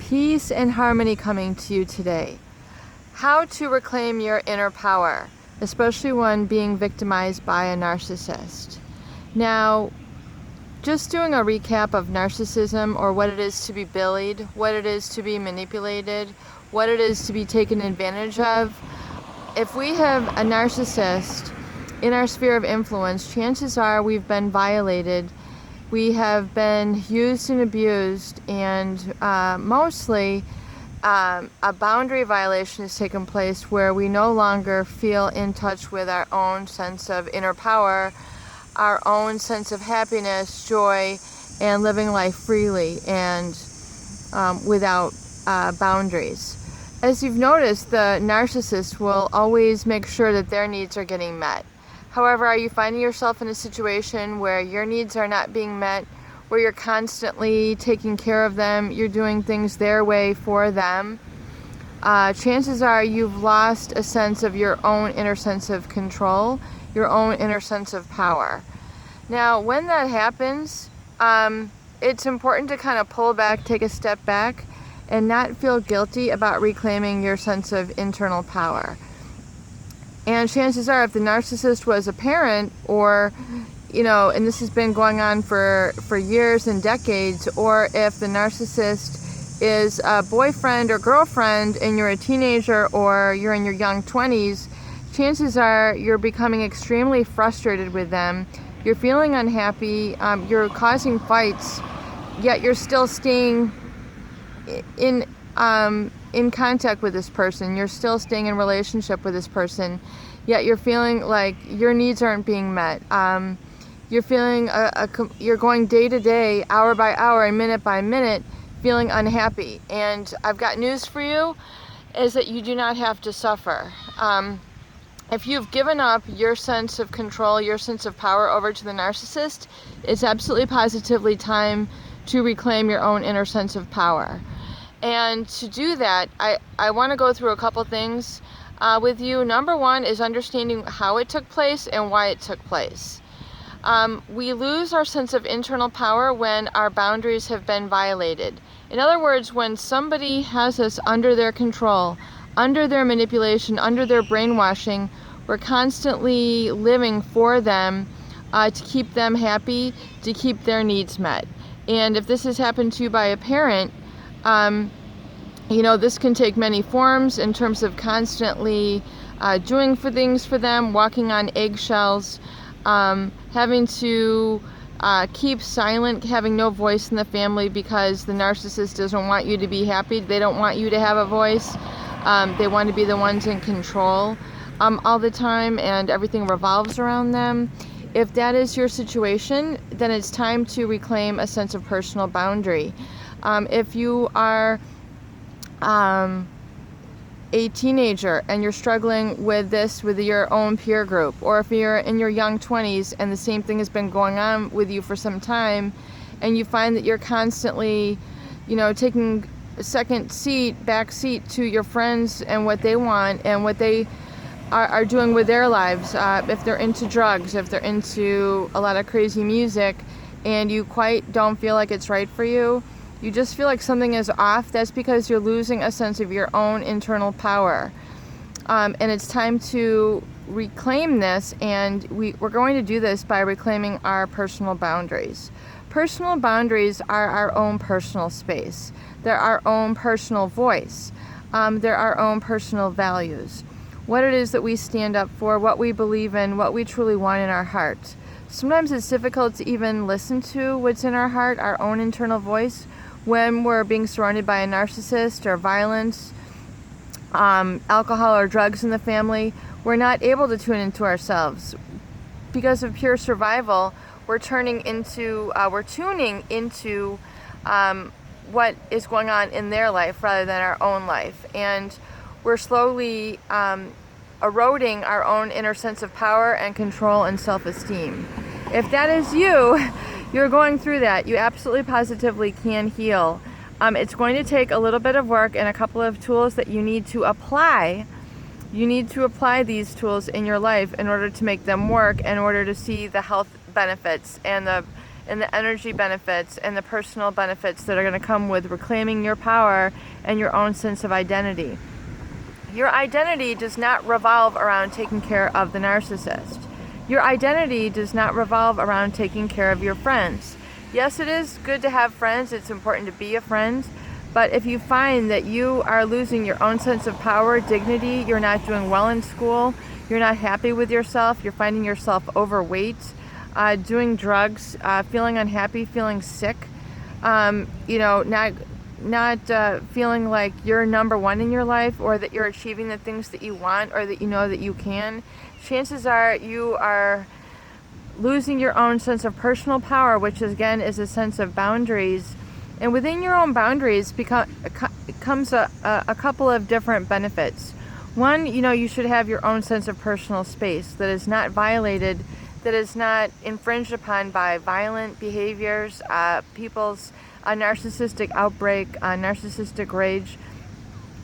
Peace and harmony coming to you today. How to reclaim your inner power, especially when being victimized by a narcissist. Now, just doing a recap of narcissism, or what it is to be bullied, what it is to be manipulated, what it is to be taken advantage of. If we have a narcissist in our sphere of influence, chances are we've been violated. We have been used and abused, and mostly a boundary violation has taken place where we no longer feel in touch with our own sense of inner power, our own sense of happiness, joy, and living life freely and without boundaries. As you've noticed, the narcissist will always make sure that their needs are getting met. However, are you finding yourself in a situation where your needs are not being met, where you're constantly taking care of them, you're doing things their way for them? Chances are you've lost a sense of your own inner sense of control, your own inner sense of power. Now, when that happens, it's important to kind of pull back, take a step back, and not feel guilty about reclaiming your sense of internal power. And chances are, if the narcissist was a parent, or, and this has been going on for years and decades, or if the narcissist is a boyfriend or girlfriend and you're a teenager or you're in your young 20s, chances are you're becoming extremely frustrated with them. You're feeling unhappy, you're causing fights, yet you're still staying in contact with this person. You're still staying in relationship with this person, yet you're feeling like your needs aren't being met. You're feeling you're going day to day, hour by hour, and minute by minute, feeling unhappy. And I've got news for you, is that you do not have to suffer. If you've given up your sense of control, your sense of power over to the narcissist, it's absolutely positively time to reclaim your own inner sense of power. And to do that, I want to go through a couple things with you. Number one is understanding how it took place and why it took place. We lose our sense of internal power when our boundaries have been violated. In other words, when somebody has us under their control, under their manipulation, under their brainwashing, we're constantly living for them to keep them happy, to keep their needs met. And if this has happened to you by a parent, this can take many forms in terms of constantly doing things for them, walking on eggshells, having to keep silent, having no voice in the family because the narcissist doesn't want you to be happy. They don't want you to have a voice. They want to be the ones in control all the time, and everything revolves around them. If that is your situation, then it's time to reclaim a sense of personal boundary. If you are a teenager and you're struggling with this with your own peer group, or if you're in your young 20s and the same thing has been going on with you for some time, and you find that you're constantly, taking back seat to your friends and what they want and what they are doing with their lives, if they're into drugs, if they're into a lot of crazy music, and you quite don't feel like it's right for you, you just feel like something is off, that's because you're losing a sense of your own internal power. And it's time to reclaim this, and we're going to do this by reclaiming our personal boundaries. Personal boundaries are our own personal space. They're our own personal voice. They're our own personal values. What it is that we stand up for, what we believe in, what we truly want in our heart. Sometimes it's difficult to even listen to what's in our heart, our own internal voice, when we're being surrounded by a narcissist or violence, alcohol or drugs in the family. We're not able to tune into ourselves. Because of pure survival, we're tuning into what is going on in their life rather than our own life. And we're slowly eroding our own inner sense of power and control and self-esteem. If that is you're going through that, you absolutely positively can heal. It's going to take a little bit of work and a couple of tools that you need to apply. You need to apply these tools in your life in order to make them work, in order to see the health benefits and the and the energy benefits and the personal benefits that are going to come with reclaiming your power and your own sense of identity. Your identity does not revolve around taking care of the narcissist. Your identity does not revolve around taking care of your friends. Yes, it is good to have friends. It's important to be a friend. But if you find that you are losing your own sense of power, dignity, you're not doing well in school, you're not happy with yourself, you're finding yourself overweight, doing drugs, feeling unhappy, feeling sick, not feeling like you're number one in your life, or that you're achieving the things that you want, or that you know that you can, chances are you are losing your own sense of personal power, which again is a sense of boundaries. And within your own boundaries comes a couple of different benefits. One, you should have your own sense of personal space that is not violated, that is not infringed upon by violent behaviors, people's narcissistic outbreak, narcissistic rage.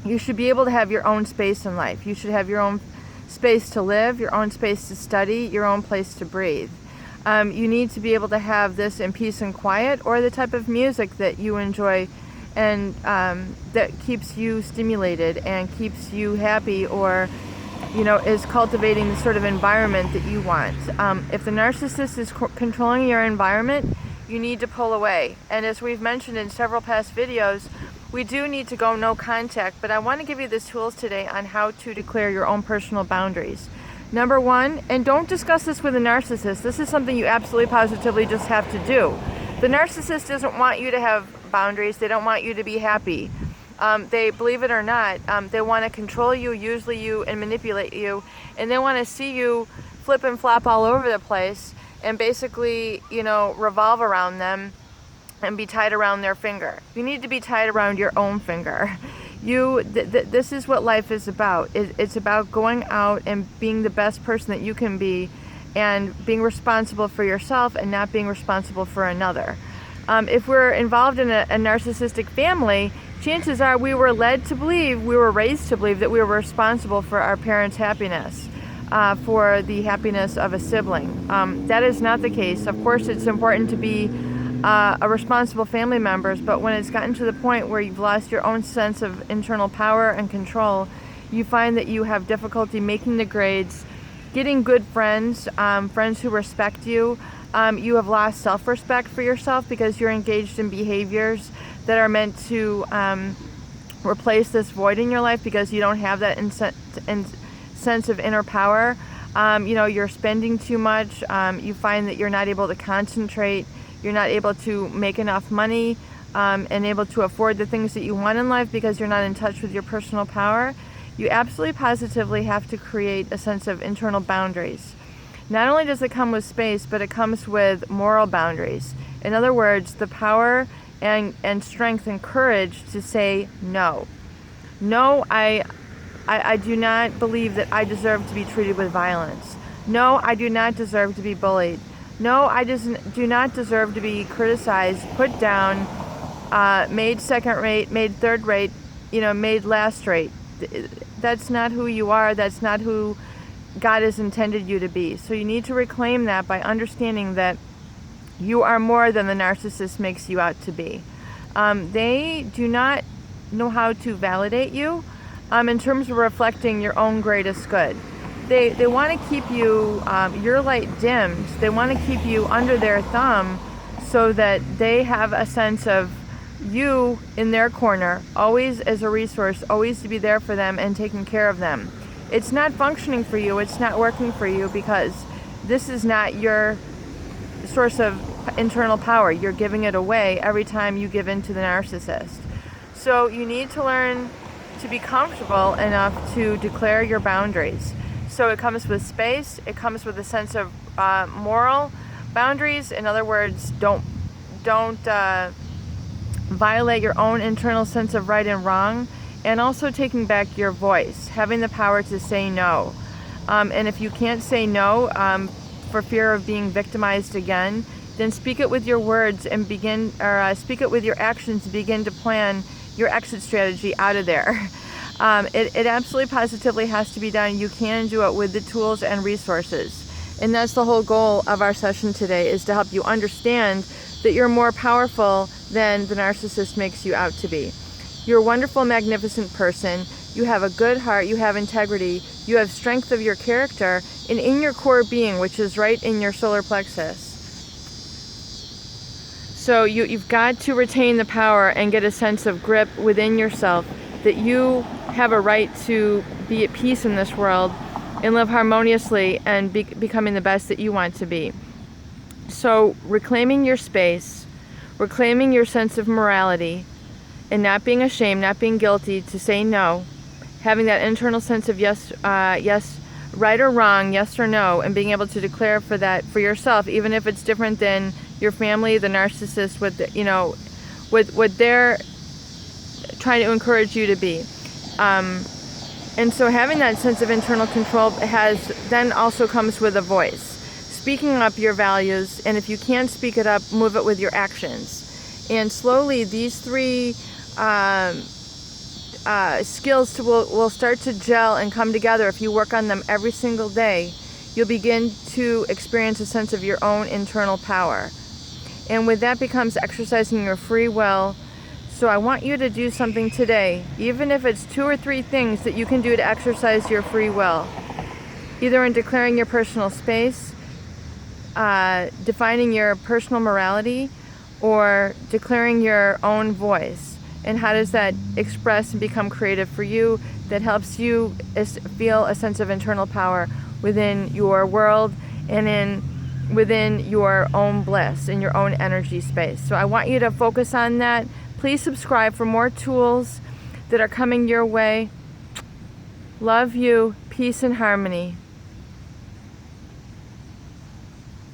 You should be able to have your own space in life. You should have your own space to live, your own space to study, your own place to breathe. You need to be able to have this in peace and quiet, or the type of music that you enjoy and that keeps you stimulated and keeps you happy, or is cultivating the sort of environment that you want. If the narcissist is controlling your environment, you need to pull away. And as we've mentioned in several past videos, we do need to go no contact, but I want to give you the tools today on how to declare your own personal boundaries. Number one, and don't discuss this with a narcissist, this is something you absolutely positively just have to do. The narcissist doesn't want you to have boundaries, they don't want you to be happy. They, believe it or not, they want to control you, use you, and manipulate you, and they want to see you flip and flop all over the place and basically, revolve around them and be tied around their finger. You need to be tied around your own finger. This is what life is about. It's about going out and being the best person that you can be, and being responsible for yourself and not being responsible for another. If we're involved in a narcissistic family, chances are we were raised to believe that we were responsible for our parents' happiness, for the happiness of a sibling. That is not the case. Of course, it's important to be a responsible family member, but when it's gotten to the point where you've lost your own sense of internal power and control, you find that you have difficulty making the grades, getting good friends, friends who respect you. You have lost self-respect for yourself because you're engaged in behaviors that are meant to replace this void in your life, because you don't have that sense of inner power. You're spending too much. You find that you're not able to concentrate. You're not able to make enough money and able to afford the things that you want in life because you're not in touch with your personal power. You absolutely positively have to create a sense of internal boundaries. Not only does it come with space, but it comes with moral boundaries. In other words, the power and strength and courage to say no. No, I do not believe that I deserve to be treated with violence. No, I do not deserve to be bullied. No, I do not deserve to be criticized, put down, made second rate, made third rate, made last rate. That's not who you are. That's not who God has intended you to be. So you need to reclaim that by understanding that you are more than the narcissist makes you out to be. They do not know how to validate you in terms of reflecting your own greatest good. They want to keep you, your light dimmed. They want to keep you under their thumb so that they have a sense of you in their corner, always as a resource, always to be there for them and taking care of them. It's not functioning for you. It's not working for you because this is not your source of internal power. You're giving it away every time you give in to the narcissist. So you need to learn to be comfortable enough to declare your boundaries. So it comes with space. It comes with a sense of moral boundaries. In other words, don't violate your own internal sense of right and wrong, and also taking back your voice, having the power to say no. And if you can't say no for fear of being victimized again, then speak it with your words and speak it with your actions to begin to plan your exit strategy out of there. It absolutely positively has to be done. You can do it with the tools and resources. And that's the whole goal of our session today, is to help you understand that you're more powerful than the narcissist makes you out to be. You're a wonderful, magnificent person. You have a good heart. You have integrity. You have strength of your character, and in your core being, which is right in your solar plexus. So you've got to retain the power and get a sense of grip within yourself that you have a right to be at peace in this world and live harmoniously and becoming the best that you want to be. So reclaiming your space, reclaiming your sense of morality, and not being ashamed, not being guilty to say no, having that internal sense of yes, right or wrong, yes or no, and being able to declare for that for yourself, even if it's different than your family, the narcissist, with what they're trying to encourage you to be. And so having that sense of internal control then also comes with a voice. Speaking up your values, and if you can't speak it up, move it with your actions. And slowly these three skills will start to gel and come together. If you work on them every single day, you'll begin to experience a sense of your own internal power. And with that becomes exercising your free will. So I want you to do something today, even if it's 2 or 3 things that you can do to exercise your free will. Either in declaring your personal space, defining your personal morality, or declaring your own voice. And how does that express and become creative for you that helps you feel a sense of internal power within your world and within your own bliss, in your own energy space. So I want you to focus on that. Please subscribe for more tools that are coming your way. Love you. Peace and harmony.